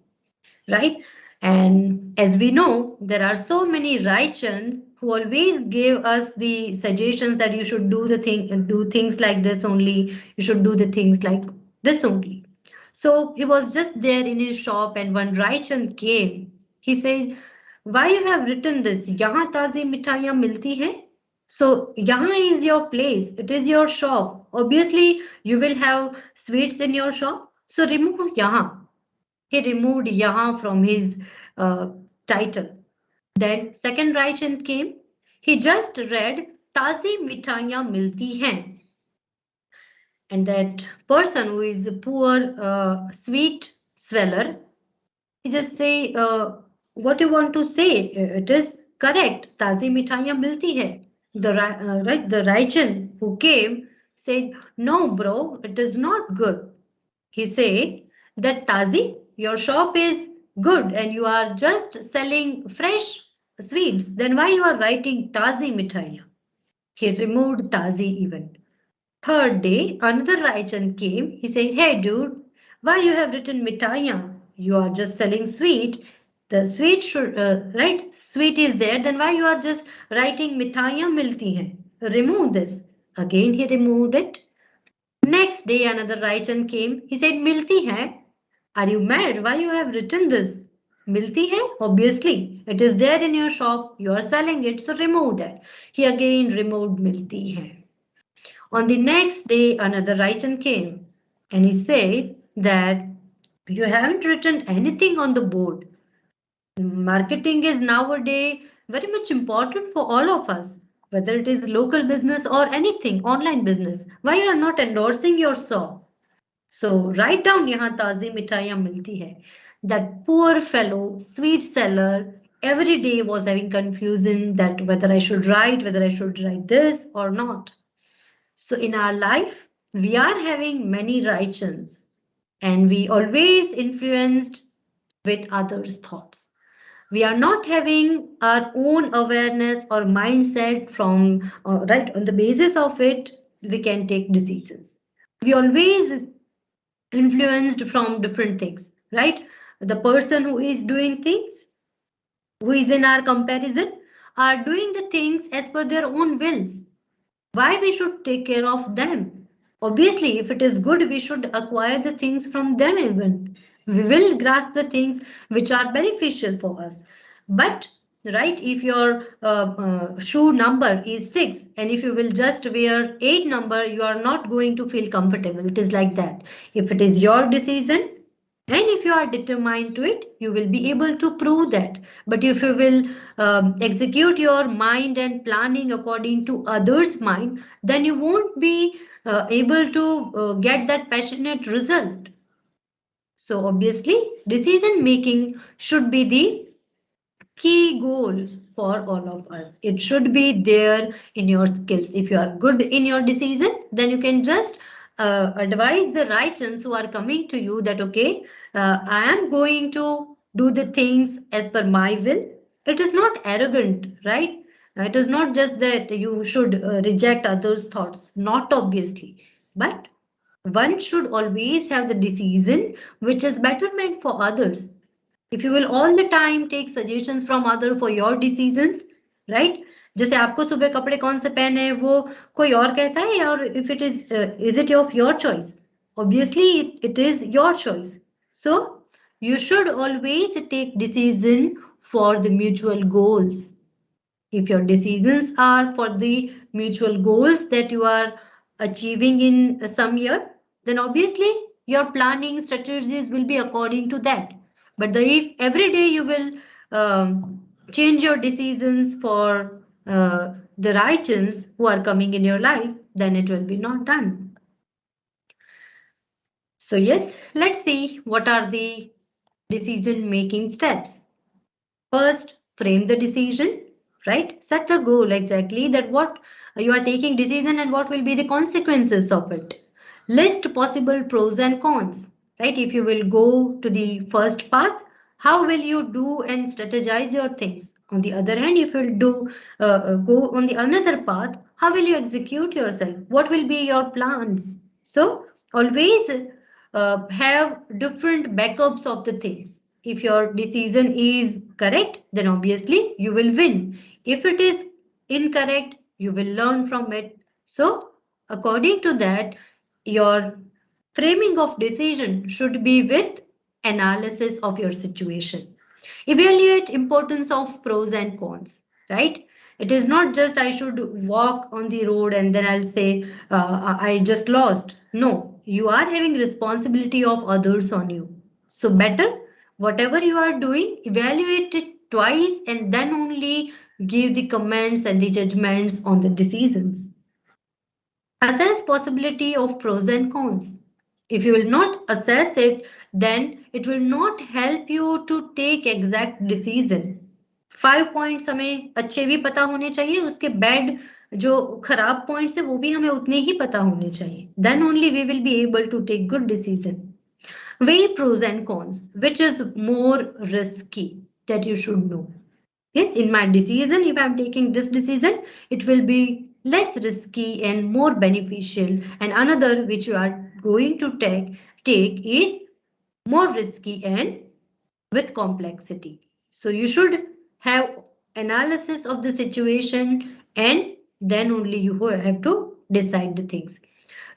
right? And as we know, there are so many Raichand who always gave us the suggestions that you should do things like this only, you should do the things like this only. So he was just there in his shop, and when Raichand came, he said, why you have written this? यहाँ ताजी मिठाइयाँ मिलती हैं? So यहाँ is your place. It is your shop. Obviously, you will have sweets in your shop. So remove यहाँ. He removed यहाँ from his title. Then second Raichand came. He just read ताजी मिठाइयाँ मिलती हैं. And that person who is a poor sweet seller, he just say, what you want to say? It is correct. ताजी मिठाइयाँ मिलती है. The Raichand who came said, no, bro, it is not good. He said that tazi, your shop is good and you are just selling fresh sweets. Then why you are writing tazi mithaiya? He removed tazi even. Third day, another Raichand came. He said, hey dude, why you have written mithaiya? You are just selling sweet. The sweet should, right? Sweet is there. Then why you are just writing mithaiya milti hai? Remove this. Again, he removed it. Next day, another Raichand came. He said, milti hai? Are you mad? Why you have written this? Milti hai? Obviously, it is there in your shop. You are selling it, so remove that. He again removed milti hai. On the next day, another Raichand came and he said that you haven't written anything on the board. Marketing is nowadays very much important for all of us, whether it is local business or anything, online business. Why you are not endorsing your shop? So write down यहाँ ताजी मिठाइयाँ मिलती है. That poor fellow sweet seller every day was having confusion that whether I should write this or not. So in our life, we are having many Raichans and we always influenced with others' thoughts. We are not having our own awareness or mindset from, right, on the basis of it, we can take decisions. We always influenced from different things, right? The person who is doing things, who is in our comparison, are doing the things as per their own wills. Why we should take care of them? Obviously, if it is good, we should acquire the things from them even. We will grasp the things which are beneficial for us. But right, if your shoe number is 6 and if you will just wear 8 number, you are not going to feel comfortable. It is like that. If it is your decision and if you are determined to it, you will be able to prove that. But if you will execute your mind and planning according to others' mind, then you won't be able to get that passionate result. So obviously, decision making should be the key goal for all of us. It should be there in your skills. If you are good in your decision, then you can just advise the Raichans who are coming to you that, okay, I am going to do the things as per my will. It is not arrogant, right? It is not just that you should reject others' thoughts, not obviously, but one should always have the decision which is betterment for others. If you will all the time take suggestions from other for your decisions, right? जैसे आपको सुबह कपड़े कौन से पहने हैं वो कोई और कहता है और if it is it of your choice? Obviously it is your choice. So you should always take decision for the mutual goals. If your decisions are for the mutual goals that you are achieving in some year, then obviously your planning strategies will be according to that. But if every day you will change your decisions for the righteous who are coming in your life, then it will be not done. So yes, let's see what are the decision-making steps. First, frame the decision, right? Set the goal exactly that what you are taking decision and what will be the consequences of it. List possible pros and cons, right? If you will go to the first path, how will you do and strategize your things? On the other hand, if you do go on the another path, how will you execute yourself? What will be your plans? So always have different backups of the things. If your decision is correct, then obviously you will win. If it is incorrect, you will learn from it. So according to that, your framing of decision should be with analysis of your situation. Evaluate importance of pros and cons, right? It is not just I should walk on the road and then I'll say I just lost. No, you are having responsibility of others on you. So better whatever you are doing, evaluate it twice and then only give the comments and the judgments on the decisions. Assess possibility of pros and cons. If you will not assess it, then it will not help you to take exact decision. 5 points हमें अच्छे भी पता होने चाहिए, उसके bad जो खराब points है वो भी हमें उतने ही पता होने चाहिए. Then only we will be able to take good decision. Weigh pros and cons, which is more risky that you should know. Yes, in my decision, if I'm taking this decision, it will be less risky and more beneficial. And another which you are going to take is more risky and with complexity. So you should have analysis of the situation and then only you have to decide the things.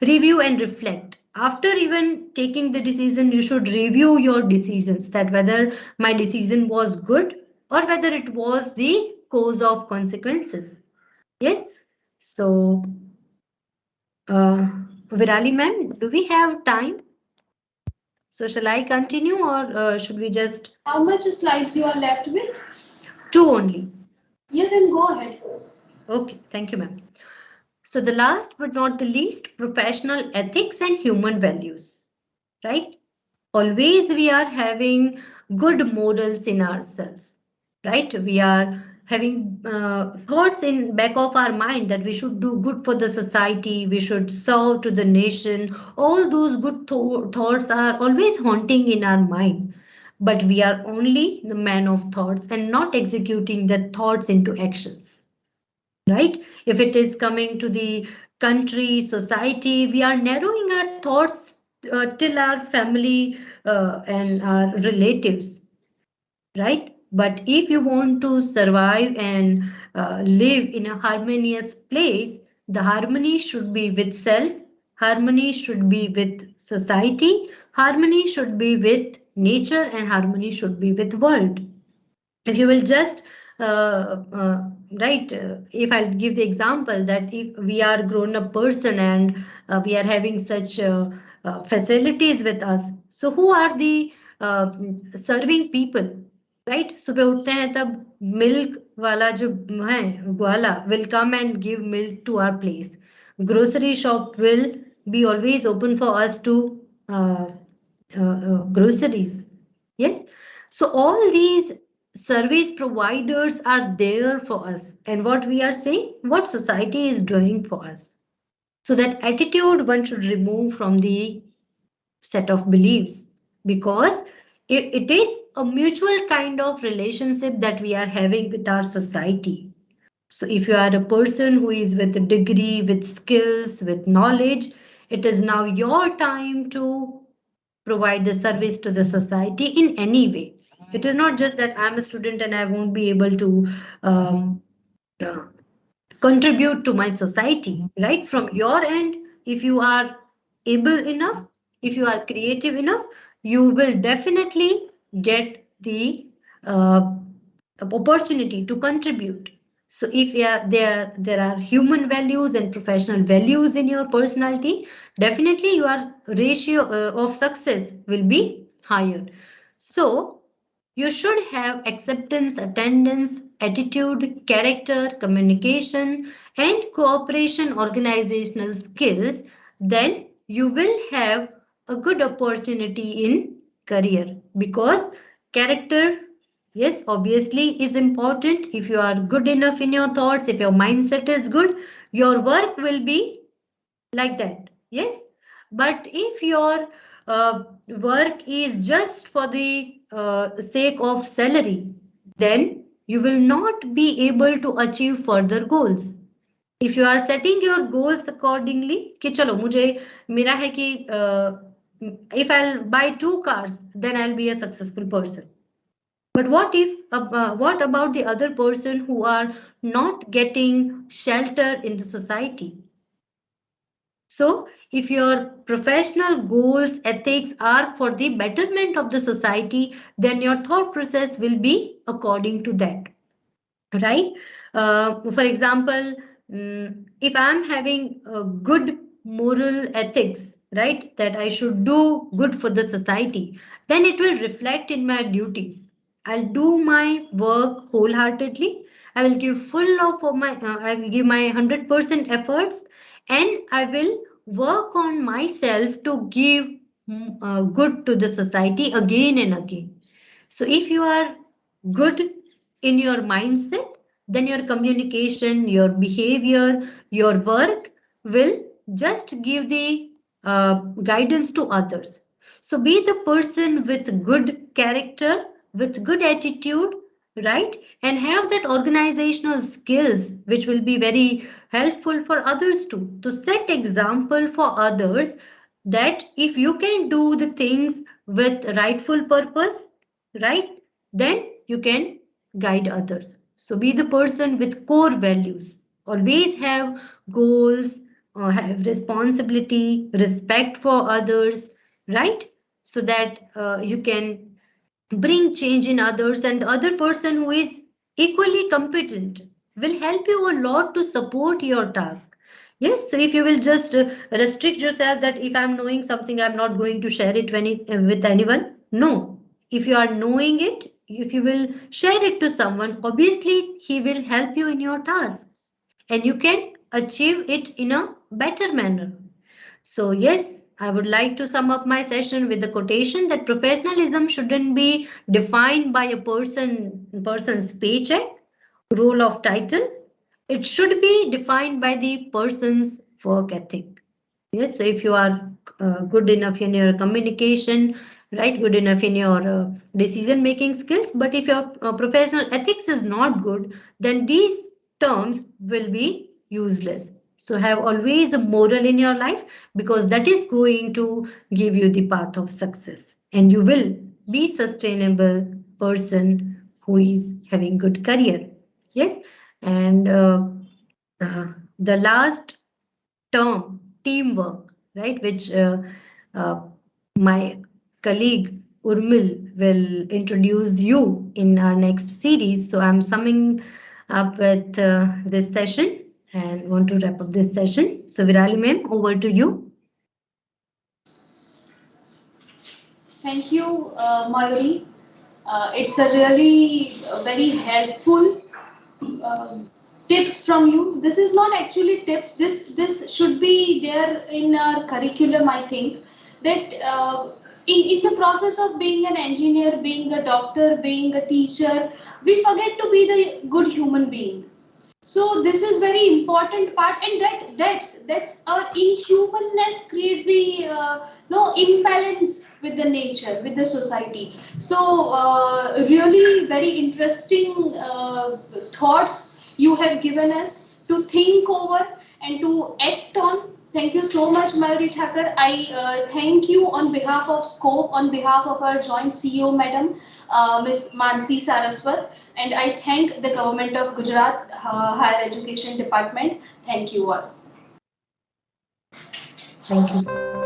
Review and reflect. After even taking the decision, you should review your decisions, that whether my decision was good or whether it was the cause of consequences. Yes. So, Virali ma'am, do we have time? So shall I continue or should we just? How much slides you are left with? 2 only. Yeah, then go ahead. Okay, thank you ma'am. So the last but not the least, professional ethics and human values, right? Always we are having good morals in ourselves, right? We are having thoughts in back of our mind that we should do good for the society, we should serve to the nation. All those good thoughts are always haunting in our mind. But we are only the man of thoughts and not executing the thoughts into actions. Right? If it is coming to the country, society, we are narrowing our thoughts till our family and our relatives, right? But if you want to survive and live in a harmonious place, the harmony should be with self, harmony should be with society, harmony should be with nature, and harmony should be with world. If you will just right, if I'll give the example that if we are grown up person and we are having such facilities with us, so who are the serving people, right? सुबह उठते हैं तब milk वाला जो है ग्वाला will come and give milk to our place. Grocery shop will be always open for us to groceries. Yes, so all these service providers are there for us, and what we are saying, what society is doing for us. So that attitude one should remove from the set of beliefs, because it is a mutual kind of relationship that we are having with our society. So if you are a person who is with a degree, with skills, with knowledge, it is now your time to provide the service to the society in any way. It is not just that I'm a student and I won't be able to contribute to my society, right? From your end, if you are able enough, if you are creative enough, you will definitely get the opportunity to contribute. So if there are human values and professional values in your personality, definitely your ratio of success will be higher. So you should have acceptance, attendance, attitude, character, communication, and cooperation organizational skills. Then you will have a good opportunity in career, because character, yes, obviously is important. If you are good enough in your thoughts, if your mindset is good, your work will be like that. Yes, but if your work is just for the sake of salary, then you will not be able to achieve further goals. If you are setting your goals accordingly कि चलो मुझे मेरा है कि if I'll buy 2 cars, then I'll be a successful person. But what about the other person who are not getting shelter in the society? So if your professional goals, ethics are for the betterment of the society, then your thought process will be according to that, right? For example, if I'm having a good moral ethics, right, that I should do good for the society, then it will reflect in my duties. I'll do my work wholeheartedly. I will give I will give my 100% efforts, and I will work on myself to give good to the society again and again. So if you are good in your mindset, then your communication, your behavior, your work will just give the guidance to others. So be the person with good character, with good attitude, right? And have that organizational skills, which will be very helpful for others too. To set example for others that if you can do the things with rightful purpose, right, then you can guide others. So be the person with core values. Always have goals, have responsibility, respect for others, right? So that you can bring change in others, and the other person who is equally competent will help you a lot to support your task. Yes, so if you will just restrict yourself that if I'm knowing something, I'm not going to share it with anyone. No, if you are knowing it, if you will share it to someone, obviously he will help you in your task and you can achieve it in a better manner. So yes, I would like to sum up my session with the quotation that professionalism shouldn't be defined by a person's paycheck, role of title. It should be defined by the person's work ethic. Yes, so if you are good enough in your communication, right, good enough in your decision making skills, but if your professional ethics is not good, then these terms will be useless. So have always a moral in your life, because that is going to give you the path of success, and you will be sustainable person who is having good career. Yes, and the last term, teamwork, right, which my colleague Urmil will introduce you in our next series. So I'm summing up with this session and want to wrap up this session. So Virali ma'am, over to you. Thank you, Mayuri. It's a really very helpful tips from you. This is not actually tips. This should be there in our curriculum. I think that in the process of being an engineer, being a doctor, being a teacher, we forget to be the good human being. So this is very important part, and that's our inhumanness creates the no imbalance with the nature, with the society. So really very interesting thoughts you have given us to think over and to act on. Thank you so much, Mayuri Thakar. I thank you on behalf of SCOPE, on behalf of our joint CEO, Madam Ms. Mansi Saraswat, and I thank the Government of Gujarat Higher Education Department. Thank you all. Thank you.